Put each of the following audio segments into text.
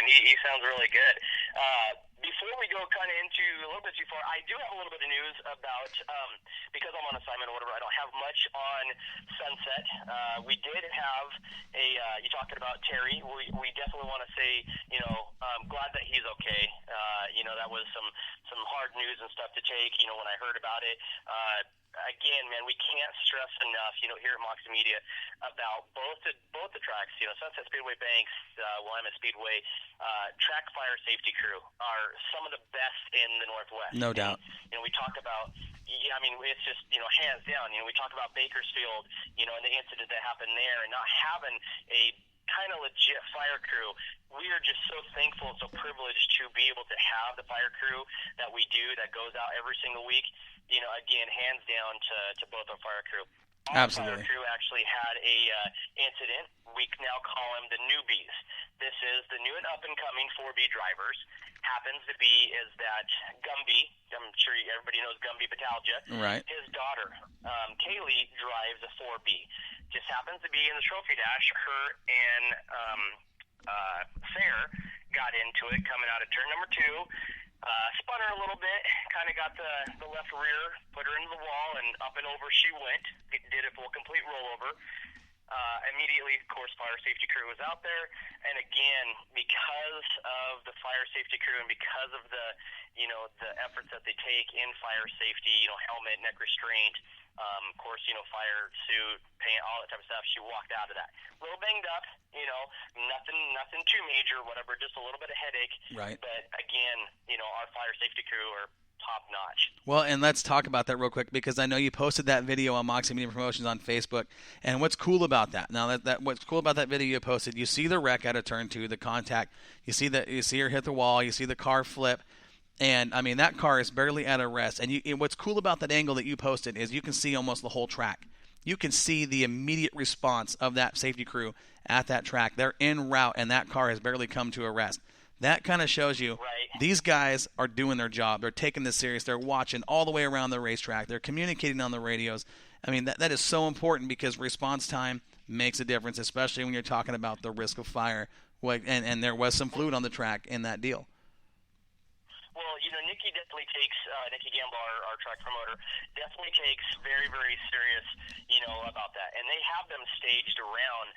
man. He sounds really good. Before we go kind of into a little bit too far, I do have a little bit of news about, because I'm on assignment or whatever, I don't have much on Sunset. We did have you talking about Terry. We definitely want to say, glad that he's okay. That was some hard news and stuff to take, when I heard about it. Again, man, we can't stress enough, here at Moxie Media about both the tracks. Sunset Speedway Banks, Willamette Speedway, track fire safety crew are some of the best in the Northwest. No doubt. And, we talk about, it's just, hands down. We talk about Bakersfield, and the incident that happened there, and not having a kind of legit fire crew. We are just so thankful and so privileged to be able to have the fire crew that we do that goes out every single week. Again, hands down to both our fire crew. Our Absolutely. fire crew actually had a incident. We now call them the newbies. This is the new and up-and-coming 4B drivers. Happens to be is that Gumby, I'm sure everybody knows Gumby Batalja. Right. His daughter, Kaylee, drives a 4B. Just happens to be in the trophy dash. Her and Sarah got into it coming out of turn number 2. Spun her a little bit, kind of got the left rear, put her into the wall, and up and over she went. Did a full complete rollover. Immediately, of course, fire safety crew was out there. And again, because of the fire safety crew and because of the efforts that they take in fire safety, helmet, neck restraint, of course, fire suit, paint, all that type of stuff, she walked out of that. A little banged up, nothing too major, whatever, just a little bit of headache. Right. But again, our fire safety crew are top notch. Well, and let's talk about that real quick because I know you posted that video on Moxie Media Promotions on Facebook. And what's cool about that? Now, what's cool about that video you posted? You see the wreck out of turn 2, the contact. You see her hit the wall. You see the car flip. And, I mean, that car is barely at a rest. And what's cool about that angle that you posted is you can see almost the whole track. You can see the immediate response of that safety crew at that track. They're en route, and that car has barely come to a rest. That kind of shows you these guys are doing their job. They're taking this serious. They're watching all the way around the racetrack. They're communicating on the radios. I mean, that is so important because response time makes a difference, especially when you're talking about the risk of fire. And there was some fluid on the track in that deal. Well, Nikki definitely takes, Nikki Gamble, our track promoter, definitely takes very, very serious, about that. And they have them staged around,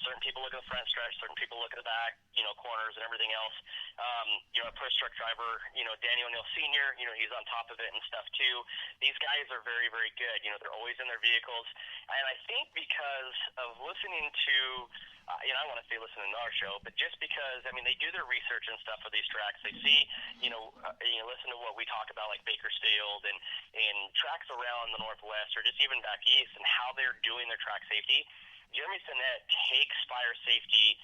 certain people look at the front stretch, certain people look at the back, corners and everything else. A push truck driver, Danny O'Neill Sr., he's on top of it and stuff too. These guys are very, very good. They're always in their vehicles. And I think because of listening to, I want to say listening to our show, but just because, they do their research and stuff for these tracks. They see, listen to what we talk about, like Bakersfield and tracks around the Northwest or just even back east and how they're doing their track safety. Jeremy Sinnett takes fire safety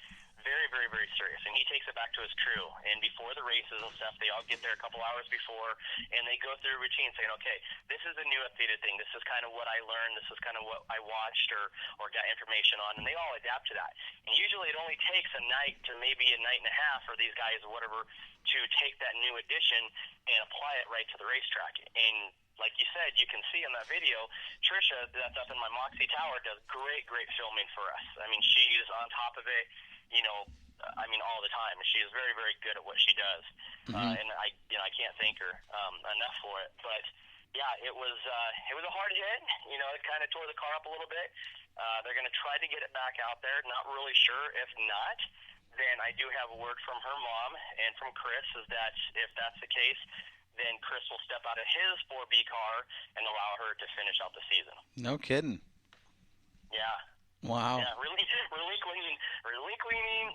very, very, very serious, and he takes it back to his crew. And before the races and stuff, they all get there a couple hours before, and they go through a routine saying, okay, this is a new updated thing. This is kind of what I learned. This is kind of what I watched or got information on, and they all adapt to that. And usually it only takes a night to maybe a night and a half for these guys or whatever to take that new addition and apply it right to the racetrack. And like you said, you can see in that video, Trisha, that's up in my Moxie Tower, does great, great filming for us. She's on top of it, all the time. She is very, very good at what she does. Mm-hmm. And I can't thank her enough for it. But yeah, it was a hard hit. It kind of tore the car up a little bit. They're going to try to get it back out there. Not really sure. If not, then I do have a word from her mom and from Chris is that if that's the case, then Chris will step out of his 4B car and allow her to finish out the season. No kidding. Yeah. Wow. Yeah, relinquishing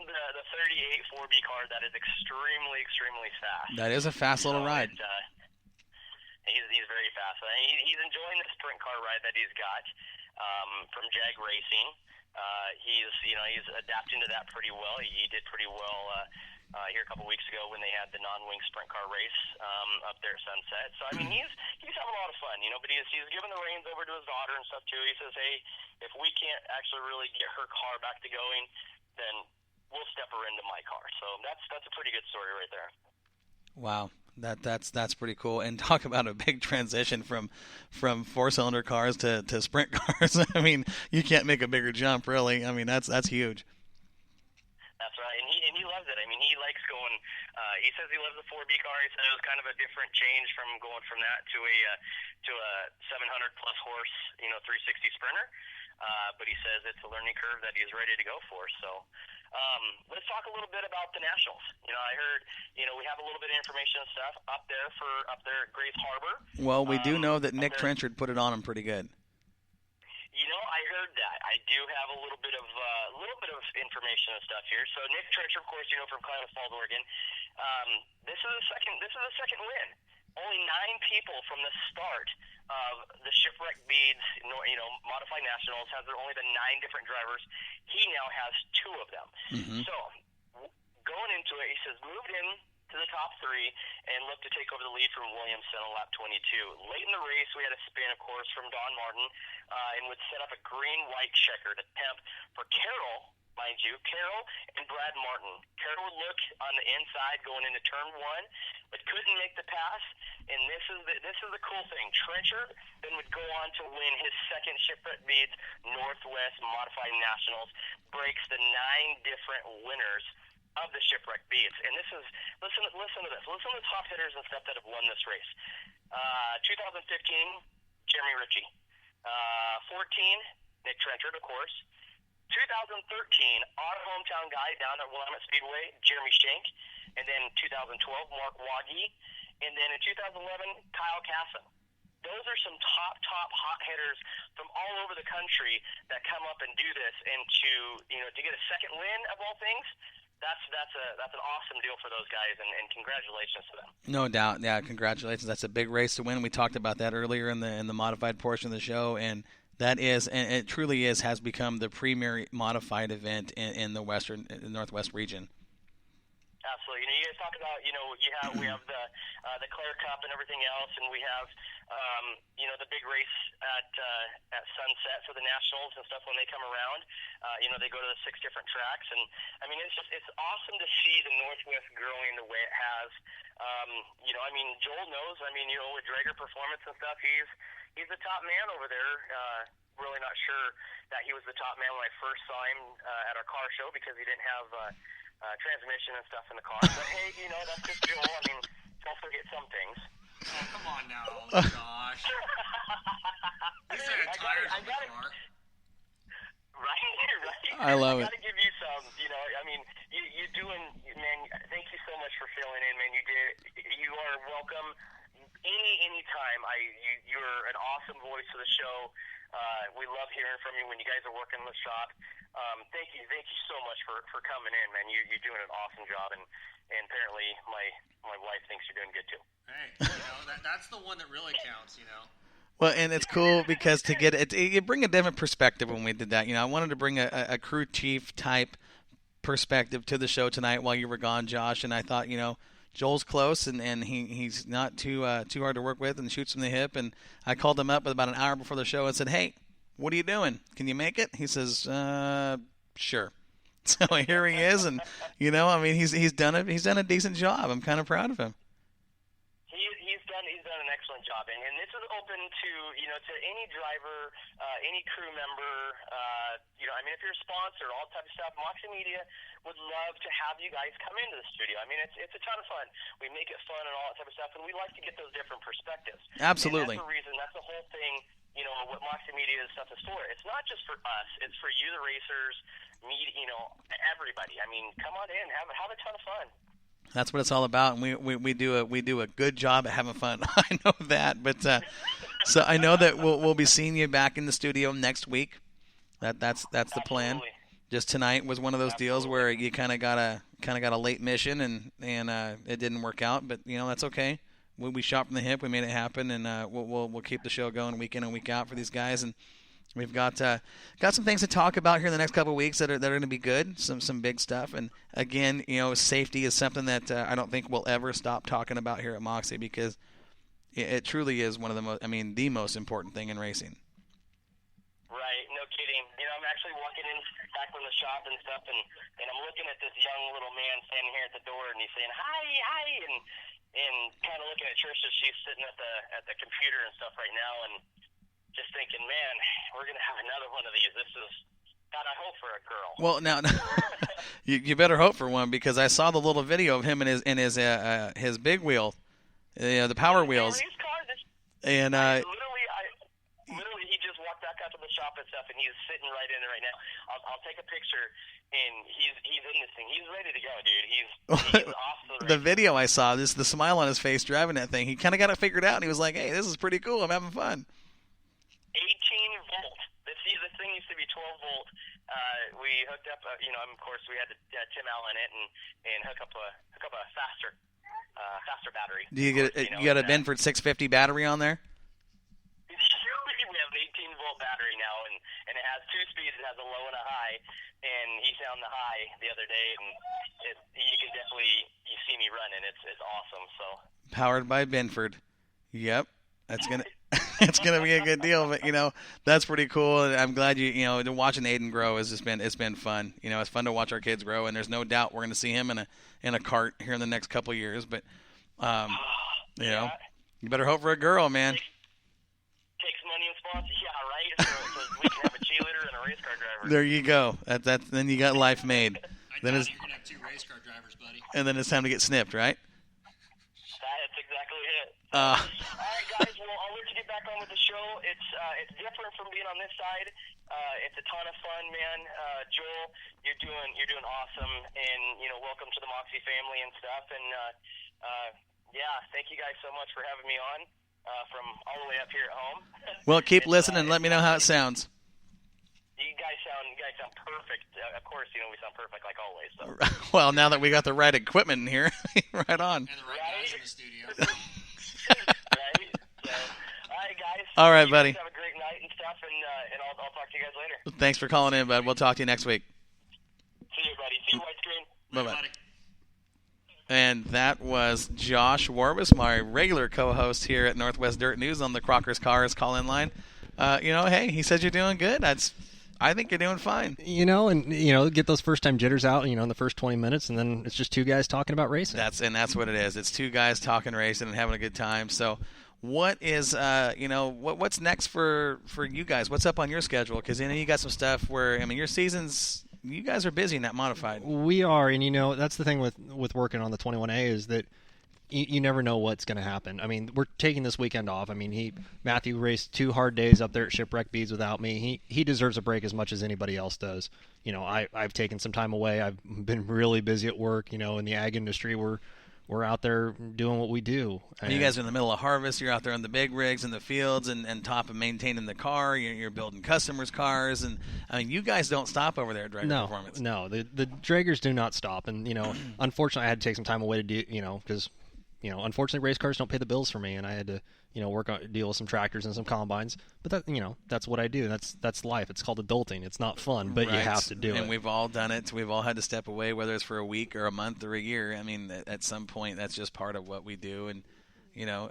the 38 4B car that is extremely, extremely fast. That is a fast little ride. He's very fast. He's enjoying the sprint car ride that he's got from Jag Racing. He's adapting to that pretty well. He did pretty well here a couple weeks ago when they had the non-wing sprint car race up there at Sunset. So he's having a lot of fun, but he's giving the reins over to his daughter and stuff too. He says, hey, if we can't actually really get her car back to going, then we'll step her into my car. So that's a pretty good story right there. Wow. That's pretty cool. And talk about a big transition from 4-cylinder cars to sprint cars. You can't make a bigger jump, really. That's huge. That's right, and he loves it. he likes going. He says he loves the 4B car. He said it was kind of a different change from going from that to a 700 plus horse, 360 Sprinter. But he says it's a learning curve that he's ready to go for. So let's talk a little bit about the Nationals. I heard, we have a little bit of information and stuff up there at Grace Harbor. Well, we do know that Nick Trenchard put it on him pretty good. I heard that. I do have a little bit of information and stuff here. So Nick Trenchard, of course, from Klamath Falls, Oregon. This is the second win. Only 9 people from the start of the Shipwreck Beads, Modified Nationals has there only been 9 different drivers. He now has 2 of them. Mm-hmm. So going into it, he says moved in to the top 3 and looked to take over the lead from Williamson on lap 22. Late in the race, we had a spin, of course, from Don Martin, and would set up a green-white checkered attempt for Carroll. Mind you, Carroll and Brad Martin. Carroll would look on the inside going into turn 1, but couldn't make the pass. And this is the cool thing. Trenchard then would go on to win his second Shipwreck Beads Northwest Modified Nationals, breaks the 9 different winners of the Shipwreck Beads. And this is listen to this. Listen to the top hitters and stuff that have won this race. 2015, Jeremy Ritchie. 14, Nick Trenchard, of course. 2013, our hometown guy down at Willamette Speedway, Jeremy Shank. And then 2012, Mark Waggy. And then in 2011, Kyle Casson. Those are some top hot hitters from all over the country that come up and do this. And to get a second win of all things, that's an awesome deal for those guys, and congratulations to them. No doubt, yeah, congratulations. That's a big race to win. We talked about that earlier in the modified portion of the show, and that is, and it truly has become the premier modified event in the Northwest region. Absolutely. You guys talk about, we have the Clare Cup and everything else, and we have, the big race at Sunset for the Nationals and stuff when they come around. They go to the 6 different tracks, and it's awesome to see the Northwest growing the way it has. Joel knows. With Drager Performance and stuff, he's the top man over there. Really not sure that he was the top man when I first saw him at our car show because he didn't have transmission and stuff in the car. But hey, that's just Joel. Don't forget some things. Oh, come on now, Josh. These are tires on the car. Right. I love it. I gotta give you some. You're doing, man. Thank you so much for filling in, man. You are welcome. Any time. You're an awesome voice for the show. We love hearing from you when you guys are working in the shop. Thank you so much for coming in, man. You're doing an awesome job, and apparently my wife thinks you're doing good too. Hey, that's the one that really counts, Well, and it's cool because to get it, you bring a different perspective when we did that. I wanted to bring a crew chief type perspective to the show tonight while you were gone, Josh, and I thought, Joel's close, and he's not too hard to work with and shoots from the hip. And I called him up about an hour before the show and said, hey, what are you doing? Can you make it? He says, sure. So here he is, and he's done a decent job. I'm kind of proud of him. He's done an excellent job, and this is open to to any driver, any crew member. If you're a sponsor, all type of stuff. Moxie Media would love to have you guys come into the studio. It's a ton of fun. We make it fun and all that type of stuff, and we like to get those different perspectives. Absolutely. And that's the reason. That's the whole thing. What Moxie Media and stuff is for. It's not just for us. It's for you, the racers, me, everybody. Come on in, have a ton of fun. That's what it's all about, and we do a good job at having fun. I know that, but so I know that we'll be seeing you back in the studio next week. That's the plan. Absolutely. Just tonight was one of those deals where you kind of got a late mission and it didn't work out, but that's okay. We shot from the hip, we made it happen, and we'll keep the show going week in and week out for these guys. And we've got some things to talk about here in the next couple of weeks that are going to be good, some big stuff. And again, safety is something that I don't think we'll ever stop talking about here at Moxie because it truly is one of the most important thing in racing. Right, no kidding. I'm actually walking in back from the shop and stuff, and I'm looking at this young little man standing here at the door, and he's saying hi, and kind of looking at Trisha. She's sitting at the computer and stuff right now, and just thinking, man, we're gonna have another one of these. This God, I hope for a girl. Well, now you better hope for one, because I saw the little video of him in his big wheel, the Power Wheels, Race car, and literally, he just walked back out to the shop and stuff, and he's sitting right in it right now. I'll take a picture, and he's in this thing. He's ready to go, dude. He's off the video I saw, the smile on his face driving that thing. He kind of got it figured out, and he was like, "Hey, this is pretty cool. I'm having fun." 18 volt. The thing used to be 12 volt. We hooked up, of course, we had to Tim Allen it and hook up a faster battery. Do you get you got a Benford 650 battery on there? We have an 18 volt battery now, and it has 2 speeds. It has a low and a high, and he found the high the other day, and you see me running. It's awesome. So powered by Benford. Yep, that's gonna. It's gonna be a good deal, but that's pretty cool. And I'm glad watching Aiden grow it's been fun. It's fun to watch our kids grow, and there's no doubt we're gonna see him in a cart here in the next couple of years. But you better hope for a girl, man. Takes money and sponsors, yeah, right. So we can have a cheerleader and a race car driver. There you go. Then you got life made. Then you're gonna have 2 race car drivers, buddy. And then it's time to get snipped, right? That's exactly it. All right, guys. Well, I'll let you get back on with the show. It's different from being on this side. It's a ton of fun, man. Joel, you're doing awesome, and welcome to the Moxie family and stuff. And thank you guys so much for having me on from all the way up here at home. Well, keep listening and let me know how it sounds. You guys sound perfect. Of course, we sound perfect like always. So. Well, now that we got the right equipment in here, right on. And the right guys in the studio. Right. So, all right, guys. All right, buddy. Have a great night and stuff, and I'll talk to you guys later. Thanks for calling in, bud. We'll talk to you next week. See you, buddy. See you, widescreen. Bye-bye. And that was Josh Warbus, my regular co-host here at Northwest Dirt News on the Crocker's Cars call-in line. Hey, he said you're doing good. I think you're doing fine. Get those first-time jitters out, in the first 20 minutes, and then it's just 2 guys talking about racing. That's what it is. It's 2 guys talking racing and having a good time. So what is, what's next for you guys? What's up on your schedule? Because, you got some stuff where, your season's, you guys are busy in that modified. We are, and that's the thing with working on the 21A is that you never know what's going to happen. We're taking this weekend off. Matthew raced 2 hard days up there at Shipwreck Beads without me. He deserves a break as much as anybody else does. I've taken some time away. I've been really busy at work. In the ag industry, we're out there doing what we do. And you guys are in the middle of harvest. You're out there on the big rigs in the fields and top of maintaining the car. You're building customers' cars. And, you guys don't stop over there at Drager Performance. No, the Dragers do not stop. And, unfortunately, I had to take some time away to do, because, unfortunately, race cars don't pay the bills for me. And I had to, deal with some tractors and some combines. But that, that's what I do. That's life. It's called adulting. It's not fun, but right. You have to do it. And we've all done it. We've all had to step away, whether it's for a week or a month or a year. At some point, that's just part of what we do. And,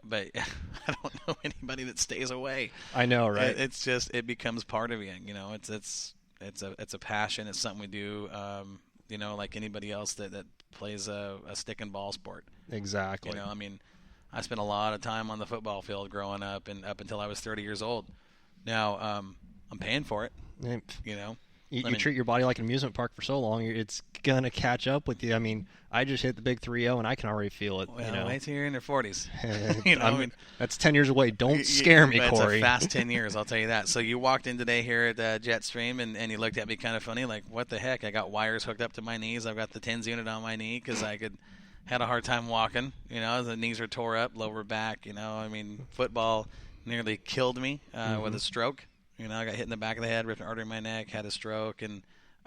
but I don't know anybody that stays away. I know, right? It's just, it becomes part of you. It's a passion. It's something we do, like anybody else that plays a stick and ball sport. Exactly. I spent a lot of time on the football field growing up and up until I was 30 years old. Now, I'm paying for it, You treat your body like an amusement park for so long, it's going to catch up with you. I just hit the big 3-0, and I can already feel it. Well, wait till you're in your 40s. That's 10 years away. Don't scare me, Corey. It's a fast 10 years, I'll tell you that. So you walked in today here at Jetstream, and you looked at me kind of funny, like, what the heck? I got wires hooked up to my knees. I've got the TENS unit on my knee because had a hard time walking. The knees are tore up, lower back. Football nearly killed me with a stroke. I got hit in the back of the head, ripped an artery in my neck, had a stroke, and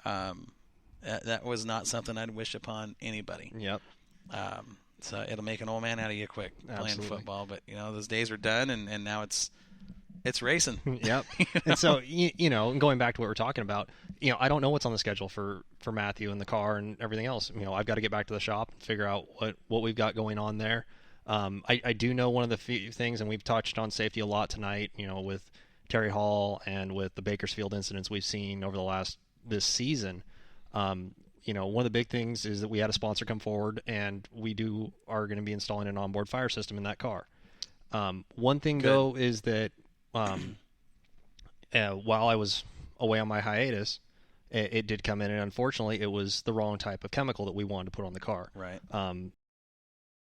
that was not something I'd wish upon anybody. Yep. So it'll make an old man out of you quick playing football. But those days are done, and now it's racing. Yep. And so going back to what we're talking about, I don't know what's on the schedule for Matthew and the car and everything else. I've got to get back to the shop and figure out what we've got going on there. I do know one of the few things, and we've touched on safety a lot tonight. With Terry Hall and with the Bakersfield incidents we've seen over this season. One of the big things is that we had a sponsor come forward, and we are going to be installing an onboard fire system in that car. One thing, though, is that while I was away on my hiatus, it did come in, and unfortunately, it was the wrong type of chemical that we wanted to put on the car. Right.